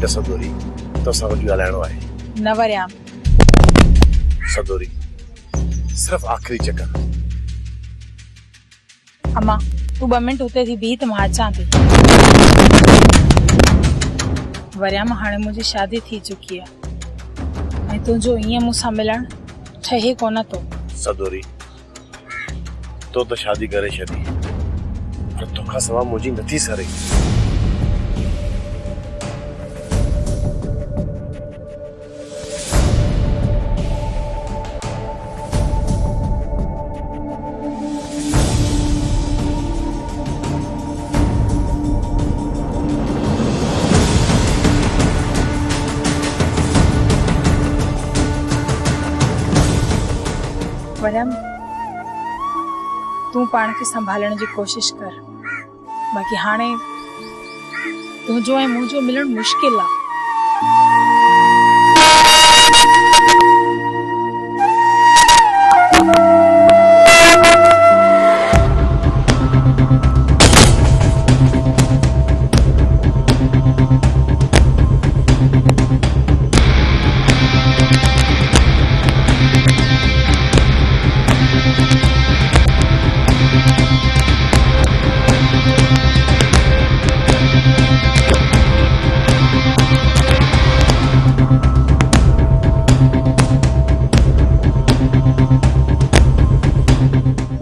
Minute सदोरी तो सब ॻाल्हाइणो आहे। न वरियाम सदोरी सिर्फ आखिरी चक्कर। अम्मा तू 2 मिनट उते थी भी त मां अचां थी। वरियाम हाणे मुंहिंजी शादी थी चुकी आहे ऐं तुंहिंजो ईअं मूंसां मिलण ठहे कोन थो। सदोरी तो शादी करे छॾी पर तोखां सवा मुंहिंजी नथी सरे। वरियाम तू पाण खे संभालण जी कोशिश कर, बाक़ी हाणे तुंहिंजो ऐं मुंहिंजो मिलण मुश्किल आहे।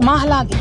मां हला दी।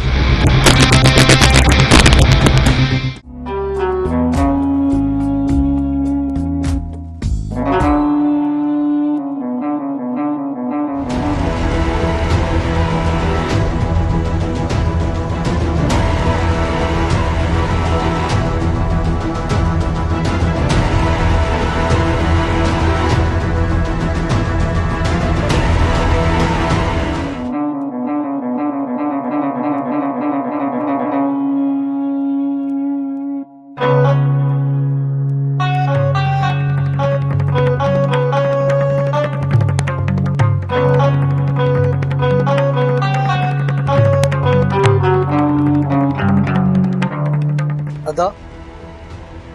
अदा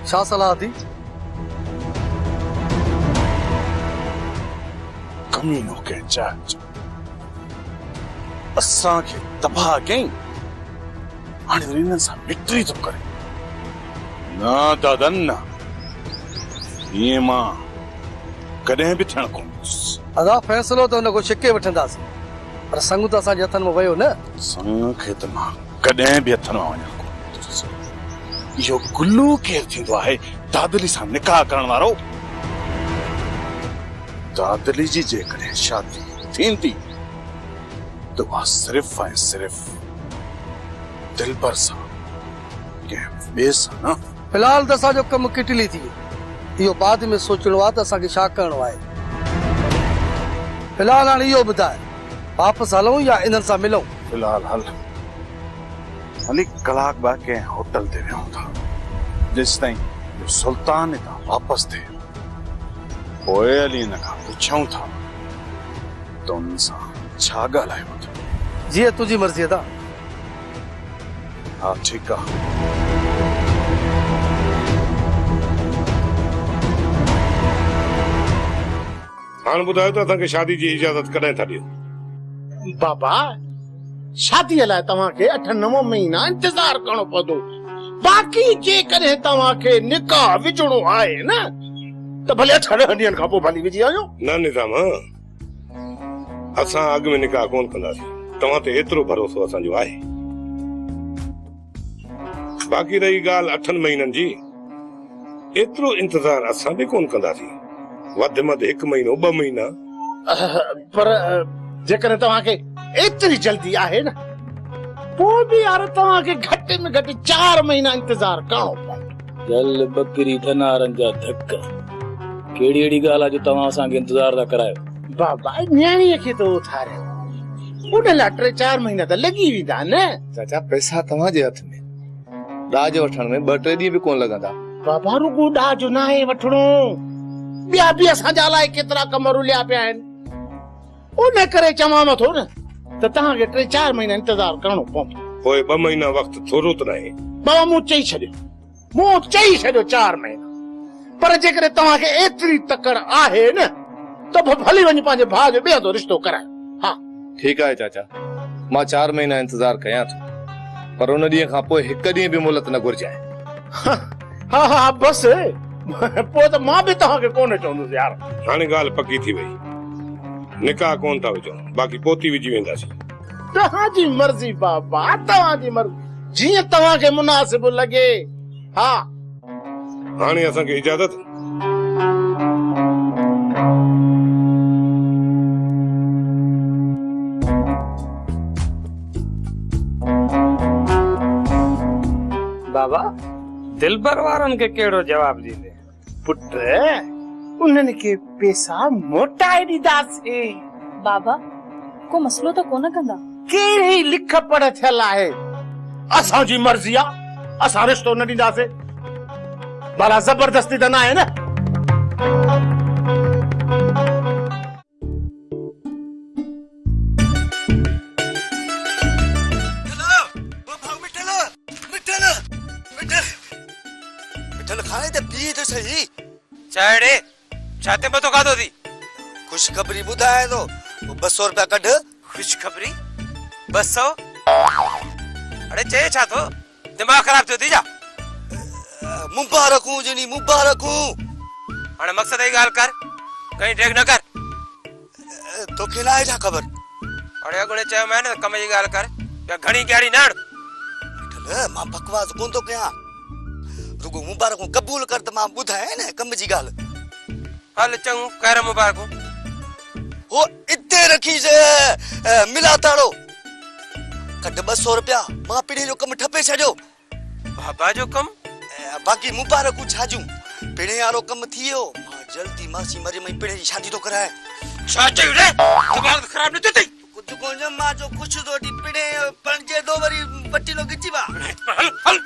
छा सलाह थी? कमीनो के जज असां खे तबाह कई हाणे इन्हनि सां मिट्री थो करे। न दादा न ईअं मां कॾहिं बि थियण कोन। अदा फ़ैसिलो त हुन को छिके वठंदासीं पर संग त असांजे हथनि में वियो न। संग खे त मां कॾहिं बि हथनि मां वञण कोन। इहो गुल्लू केरु थींदो आहे दादली सां निकाह करण वारो? दादली जी जेकॾहिं शादी थींदी त उहा सिर्फ़ ऐं सिर्फ़ दिलबर सां कंहिं ॿिए सां न। फिलहाल त असांजो कमु किटली थी इहो बाद में सोचणो आहे त असांखे छा करणो आहे। फिलहाल हाणे इहो ॿुधाए वापसि हलूं या इन्हनि सां मिलूं? फिलहाल हल हली कलाक बाद के होटल ते वियूं था जेसि ताईं सुल्तान हितां वापसि थिए। पोइ हली हिन खां पुछूं था त उन्हनि सां छा ॻाल्हायूं था। जीअं तुंहिंजी मर्ज़ी अदा। हा ठीकु आहे। हाणे ॿुधायो त असांखे शादी जी इजाज़त कॾहिं था ॾियो? बाबा शादी लाइ तव्हांखे 8-9 महीना इंतजार करणो पवंदो। बाक़ी जेकॾहिं तव्हांखे निकाह विझणो आहे न त भले 8 ॾींहनि खां पोइ भली विझी वञो। न निज़ाम असां अॻु में निकाह कोन कंदासीं। तव्हां ते एतिरो भरोसो असांजो आहे। बाक़ी रही ॻाल्हि 8 महीननि जी, एतिरो इंतजार असां बि कोन कंदासीं। वधि में वधि 1 महीनो 2 महीना। पर जेकॾहिं तव्हांखे एतिरी जल्दी आहे न पोइ बि यार तव्हांखे घटि में घटि 4 महीना इंतजार करणो पवंदो। जल बकरी धनारनि जा धक कहिड़ी अहिड़ी ॻाल्हि आहे जो तव्हां असांखे इंतजार था करायो? बाबा न्याणीअ खे तो उथारियो उन लाइ 3-4 महीना त लॻी वेंदा न। चाचा पैसा तव्हांजे हथ में, ॾाज वठण में 2-3 ॾींहं बि कोन लॻंदा। बाबा रुगो ॾाज न आहे वठणो, ॿिया बि असांजा लाइ केतिरा कम रुलिया पिया आहिनि। उन करे चवां थो न त तव्हांखे 3-4 महीना इंतजार करणो पवंदो। पोइ 2 महीना वक़्तु थोरो त न आहे। बाबा मूं चई छॾियो 4 महीना। पर जेकर तव्हांखे एतिरी तकड़ आहे न त भली वञी पंहिंजे भाउ जो ॿियो रिश्तो कराए। हाँ ठीकु आहे चाचा, मां 4 महीना इंतजार कयां थो, पर उन ॾींहं खां पोइ हिकु ॾींहुं बि मोहलत न घुर्जाए। हाँ हाँ बस पोइ त मां बि तव्हांखे कोन चवंदुसि यार। हाणे ॻाल्हि पकी थी वई, निकाह कोन था विझूं, बाक़ी पोती विझी वेंदासीं। तव्हांजी मर्ज़ी बाबा, तव्हांजी मर्ज़ी, जीअं तव्हांखे मुनासिब लॻे। हाँ हाणे असांखे इजाज़त। बाबा दिलबर वारनि खे कहिड़ो जवाब ॾींदे? पुट उन्हनि खे पैसा मोटाए ॾींदासीं। बाबा को मसलो त कोन कंदा? कहिड़ी लिख पढ़ थियल आहे, असांजी मर्ज़ी आहे, असां रिश्तो न ॾींदासीं। भला जबरदस्ती त न आहे न? खाने ते पी तो सही। चाय ॾे, छाते मथो खाधो थी? खुशखबरी ॿुधाए थो, 200 रुपया कढ। खुशखबरी 200? अरे चए छा थो? दिमाग़ ख़राब थियो थी छा? मुबारकूं जनी मुबारकूं। हाणे मक़सद जी ॻाल्हि कर, कहीं टेक न कर। तोखे न आहे छा ख़बर? अरे अॻुणे चयोमांइ न कम जी ॻाल्हि कर, या घणी कहिड़ी न हण। मां बकवास कोन थो कयां, रुगो मुबारकूं क़बूल कर त मां ॿुधाए न कम जी ॻाल्हि। हल चङो, कर मुबारकूं। हो इते रखी से मिला ताड़ो कढ 200 रुपया, मां पिणे जो कम ठपे छॾियो। बाबा जो कम? बाक़ी मुबारकूं छाजूं, पिणे वारो कम थी वियो। मां जल्दी मासी मरियम जी पिणे जी शादी तो कराए। छा चयो रे? दिमाग़ ख़राब न थियो थई? कुछ कोन मां जो खुश तो दी पिणे पणजे दो वरी पट्टी लो गिची बा। हल हल हल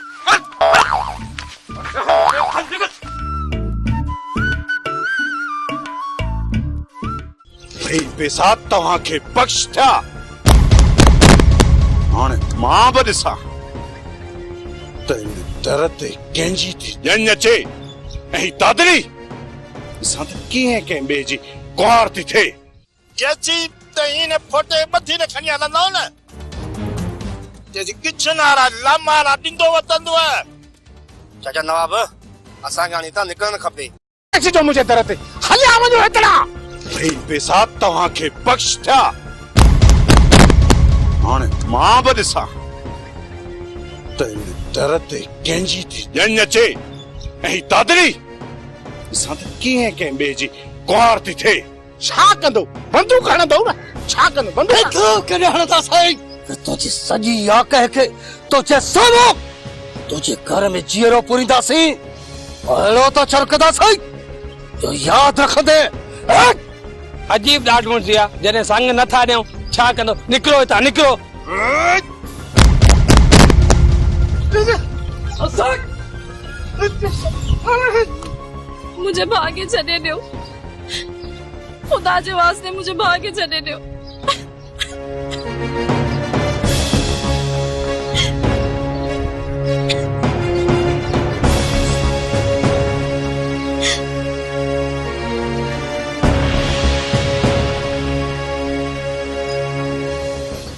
भाई पैसा तव्हांखे बख्श थिया, हाणे मां बि ॾिसां त इन दर ते कंहिंजी थी ॼञ अचे ऐं दादरी ॾिसां त कीअं कंहिं ॿिए जी कुंवार थी थिए। जची त हिन फोटे मथी न खणी हलंदो न, जेसी किचन वारा लामारा ॾींदो वतंदो। चाचा नवाब असांखे हाणे हितां निकिरणु खपे। अचिजो मुंहिंजे दर ते, हलिया वञो हितड़ा। भाई पैसा तव्हांखे बख्श थिया, हाणे मां बि ॾिसां त इन दर ते कंहिंजी थी ॼञ अचे ऐं दादरी ॾिसां त कीअं कंहिं ॿिए जी कुंवार थी थिए। छा कंदो? बंदूक हणंदो न? छा कंदो? बंदूक केॾे हणंदा साईं? तुंहिंजी सॼी या कंहिंखे तुंहिंजे साम्हूं तुंहिंजे घर में जीअरो पूरींदासीं, अहिड़ो त छरकंदासीं जो यादि रखंदे। अजीब ॾाढ मुंशी आहे, जॾहिं संग नथा ॾियूं छा कंदो? निकिरो हितां निकिरो। मुझे भागे छॾे ॾियो, खुदा जे वास्ते मुझे भागे छॾे ॾियो।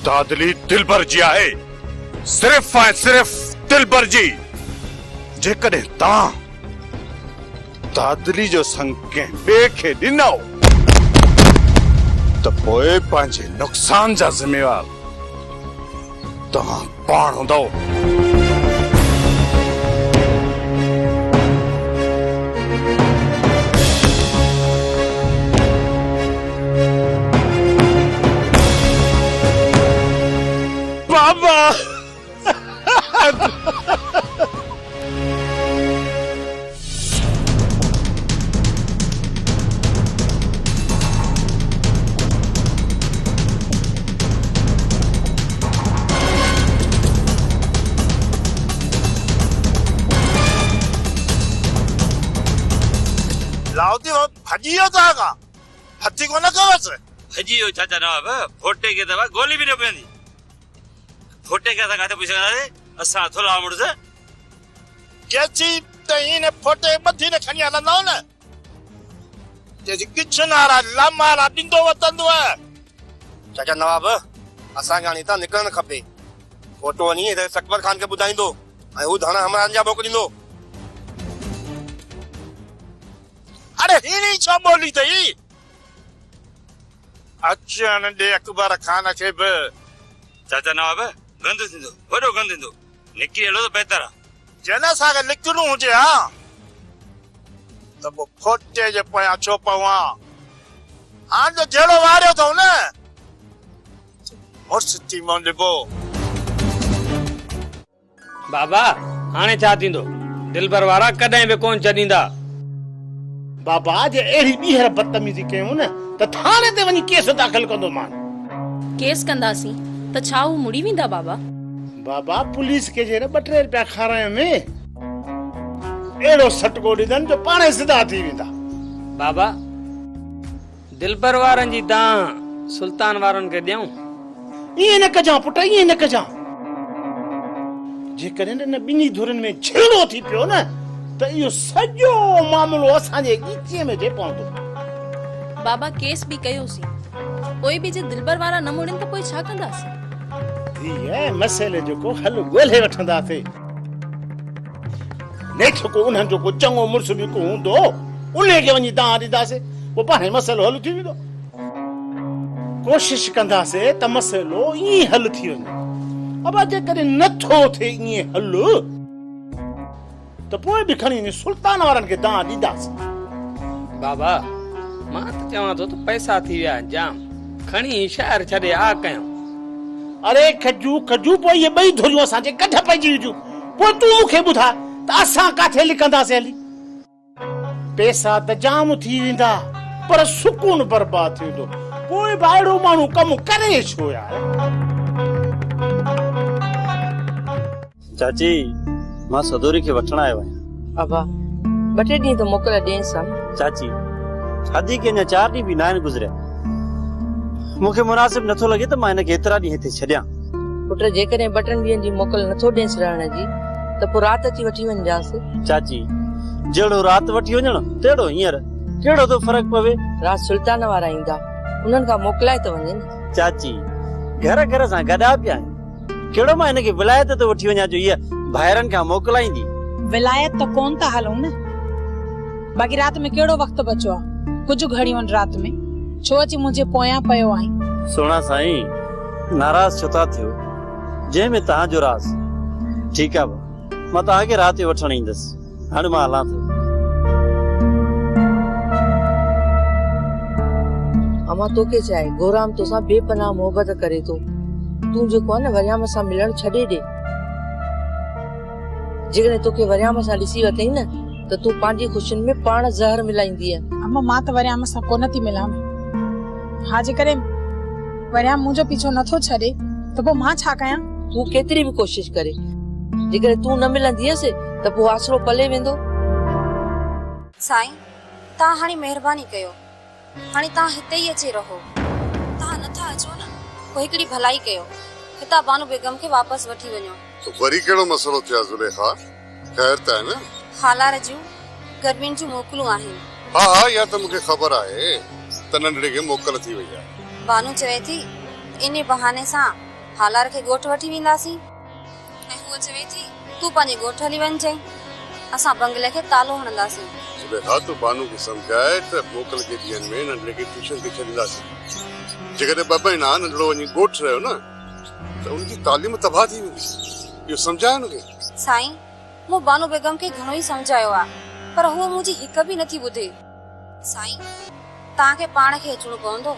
दादली दिलबर जी आहे, सिर्फ़ ऐं सिर्फ़ दिलबर जी। जेकॾहिं तव्हां दादली जो संग कंहिं ॿिए खे ॾिनो त पोइ पंहिंजे नुक़सान जा ज़िम्मेवार तव्हां पाण हूंदो। बाबा लाउती भजियो जागा हथी को न कवस भजियो चाचा नवाब, फोटे के दवा गोली भी न पवंदी। फोटे के असां काथे पुछंदासीं, असां थोला मुड़स केची त त इन फोटे बधी ने खणी हलंदो न जे किचन वारा लामारा ॾींदो वतंदो आहे। चाचा नवाब असांखे हाणे हितां निकिरणु खपे। फोटो वञी सकबर खान खे ॿुधाईंदो ऐं हू धाणा हमरान जा मोकिलींदो। अरे हीनी छो ॿोली अथई? अचण ॾे अकबर खान खे बि। चाचा नवाब गंद थींदो, वॾो गंद थींदो, निकिरी हलो त बहितर आहे। जन असांखे लिखणो हुजे हा त पोइ फोटे जे पोयां छो पवां? हाणे त जहिड़ो वारियो अथव न मुड़ुस थी मोंडिबो। बाबा हाणे छा थींदो? दिलबर वारा कॾहिं बि कोन छॾींदा। बाबा जे अहिड़ी ॿीहर बदतमीज़ी कयूं न त थाणे ते वञी केस दाख़िल कंदो मान। केस कंदासीं त छा हू मुड़ी वेंदा बाबा? बाबा पुलिस के जे 2-3 रुपया खाराइण में एड़ो सटको ॾींदन जो पाणे सिधा थी वेंदा। बाबा दिलबर वारनि जी दां सुल्तान वारनि खे ॾियूं? ईअं न कजां पुट, ईअं न कजां। जेकॾहिं न ॿिन्ही धुरनि में झेड़ो थी पियो न त इहो सॼो मामलो असांजे ॻीचीअ में जे पवंदो। बाबा केस बि कयोसीं, पोइ बि जे दिलबर वारा न मुड़नि त पोइ छा कंदासीं? धीअ मसइले जो को हल ॻोल्हे वठंदासीं। लेख को उन्हनि जो को चङो मुड़ुस बि को हूंदो उन खे वञी तव्हां ॾींदासीं, पोइ पाणे मसइलो हल थी वेंदो। कोशिश कंदासीं त मसइलो ईअं हल थी वञे। अब जेकॾहिं नथो थिए ईअं हल त पोइ बि खणी सुल्तान वारनि खे तव्हां ॾींदासीं। बाबा मां त चवां थो त पैसा थी विया जाम, खणी शहर छॾे आ कयूं। अरे खजू खजू पोइ इहे ॿई धुरियूं असांजे कढ पइजी वियूं। पोइ तूं मूंखे ॿुधा त असां काथे लिखंदासीं हली? पैसा त जाम थी वेंदा पर सुकून बर्बाद थी वेंदो। पोइ बि अहिड़ो माण्हू कमु करे छो यार? चाची मां सदोरी खे वठण आयो आहियां। बाबा 2 ॾींहं त मोकल ॾियनि सा। चाची शादी के अञा 4 ॾींहं बि न आहिनि गुज़रिया। मूंखे मुनासिब नथो लॻे त मां हिनखे एतिरा ॾींहं हिते छॾियां। पुट जेकॾहिं 2 ॾींहंनि जी मोकल नथो ॾेसि रहण जी त पोइ राति अची वठी वञजांसि। चाची जहिड़ो राति वठी वञण तहिड़ो हींअर कहिड़ो थो फ़र्क़ु पवे? राति सुल्तान वारा ईंदा, उन्हनि खां मोकिलाए त वञनि। चाची घर घर सां गॾा पिया आहिनि, कहिड़ो मां हिनखे विलायत ते वठी वञा जो हीअ ॿाहिरनि खां मोकिलाईंदी? विलायत त कोन था हलूं न। बाक़ी राति में कहिड़ो वक़्तु बचियो आहे? कुझु घड़ियूं आहिनि राति में, छो अची मुंहिंजे पोयां पियो आहीं? सोना साईं नाराज़ छो था थियो? जंहिंमें तव्हांजो राज़। ठीकु आहे मां तव्हांखे राति जो वठण ईंदसि। हाणे मां हलां थो। अमा तोखे चाहे गोराम तोसां बेपनाह मोहबत करे थो। तूं जेको आहे न वरियाम सां मिलण छॾे ॾे। जेकॾहिं तोखे वरियाम सां ॾिसी वठई न त तूं पंहिंजी ख़ुशियुनि में पाण ज़हर मिलाईंदीअ। अम्मा मां त वरियाम सां कोन थी मिलां। हा जेकॾहिं वरियाम मुंहिंजो पीछो नथो छॾे त पोइ मां छा कयां? तूं केतिरी बि कोशिश करे, जेकॾहिं तूं न मिलंदीअसि त पोइ आसरो पले वेंदो। साईं तव्हां हाणे महिरबानी कयो, हाणे तव्हां हिते ई अची रहो। तव्हां नथा अचो न पोइ हिकिड़ी भलाई कयो, हितां बानू बेगम खे वापसि वठी वञो। तो वरी कहिड़ो मसलो थियो आहे ज़ुलेखा? ख़ैर त आहे न? हालार जूं गर्मियुनि जूं मोकलूं आहिनि। हा हा या त मूंखे ख़बर आहे त नंढड़े खे मोकल थी वई आहे। बानू चवे थी इन बहाने सां हालार खे ॻोठ वठी वेंदासीं ऐं हूअ चवे थी तूं पंहिंजे ॻोठ हली वञजांइ, असां बंगले खे तालो हणंदासीं। ज़ुलेखा तूं बानू खे सम्झाए त मोकल जे ॾींहंनि में नंढड़े खे ट्यूशन ते छॾींदासीं। जेकॾहिं 2 महीना नंढड़ो वञी ॻोठ रहियो न त उनजी तालीम तबाह थी वेंदी। इहो सम्झाए हुनखे। साईं मूं बानू बेगम खे घणो ई सम्झायो आहे पर हूअ मुंहिंजी हिकु बि नथी ॿुधे। साईं तव्हांखे पाण खे अचणो पवंदो,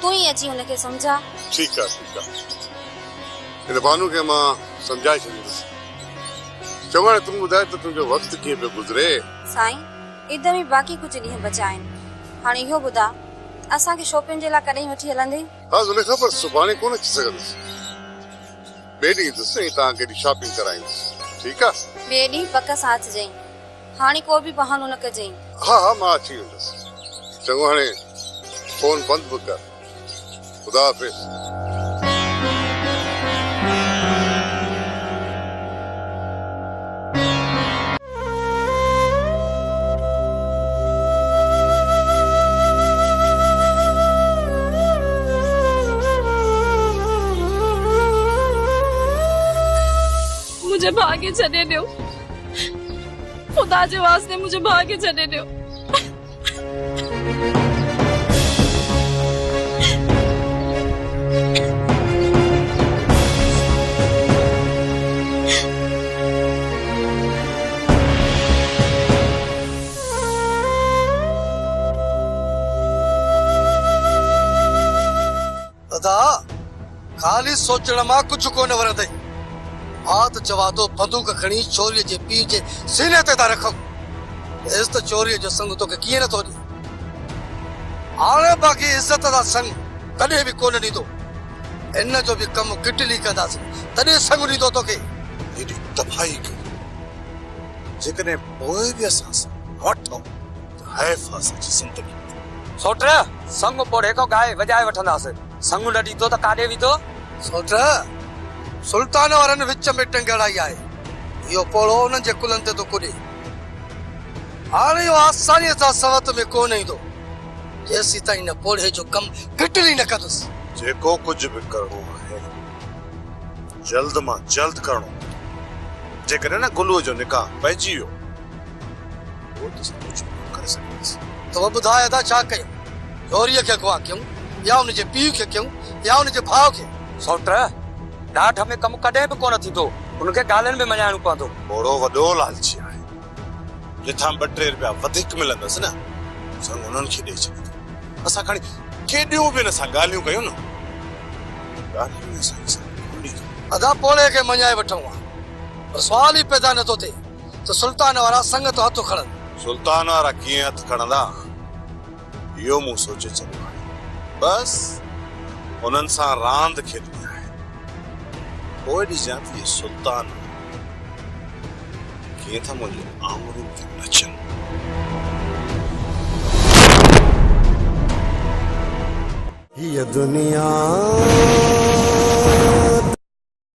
तूं ई अची हुनखे सम्झा। ठीकु आहे हिन बानू खे मां सम्झाए छॾींदुसि। चवण तूं ॿुधाए त तुंहिंजो वक़्तु कीअं पियो गुज़रे? साईं इधर में बाक़ी कुछ ॾींहं बचा आहिनि। हाणे इहो ॿुधा असांखे शॉपिंग जे लाइ कॾहिं वठी हलंदे? हा ज़ुलेखा पर सुभाणे कोन अची सघंदुसि। ॿिए ॾींहुं ईंदुसि ऐं तव्हांखे शॉपिंग कराईंदुसि। ठीकु आहे? ॿिए ॾींहुं पक सां अचिजांइ, हाणे को बि बहानो न कजांइ। हा हा मां अची वेंदुसि। चङो हाणे फोन बंदि बि कर। ख़ुदा हाफ़िज़। मुझे भागे छॾे ॾियो ख़ुदा जे वास्ते मुझे भागे छॾे ॾियो दादा खाली सोचण मां कुछ कोन वरंदई बात चवा तो बंदूक खणी चोरी जे पी जे सीने ते ता रखो इस तो चोरी जो संग तो के किए न तो आने बाकी इज्जत दा संग कदे भी कोन नीदो इन जो भी कम किटली कंदास तदे संग नीदो तो के एडी तबाही के जेकने पोए भी असां वठो है फास जी जिंदगी सोट संग पोड़े को गाय वजाए वठंदास संग न ॾींदो त काॾे वेंदो सोट सुल्तान वारन विच में टंगड़ाई आए यो पोड़ो उन जे कुलन ते तो कुॾे हाणे यो आसानी सां सवत में कोन ईंदो जेसी ताईं न पोड़े जो कम किटली न कंदुस जेको कुछ भी करणो है जल्द मां जल्द करणो जेकर न गुलू जो निकाह पइजी वियो वो तो सब कुछ करे सकेस तो बुधाए दा छा कयो चोरीअ खे अगवा क्यों या उन जे पीउ खे क्यों या उन जे भाउ खे सोट ॾाढ में कम कॾहिं भी कोन थींदो उनखे ॻाल्हियुनि में मञाइणो पवंदो थोड़ो वॾो लालची आहे जिथां 2-3 रुपया वधीक मिलंदस न संग उन्हनि खे ॾेई छॾींदो असां खणी केॾियूं बि न सां ॻाल्हियूं कयूं न ॻाल्हियूं असां अदा पोड़े खे मञाए वठूं पर सवाल ही पैदा न तो थे तो सुल्तान वारा संग तो हथ खणन सुल्तान वारा कीअं हथ खणंदा इहो मूं सोचे छॾियो आहे बस उन्हनि सां रांदि खेॾणी आहे पोइ ॾिसां थी ये सुल्तान कीअं था मुंहिंजो आङुरियूं ते नचनि ये दुनिया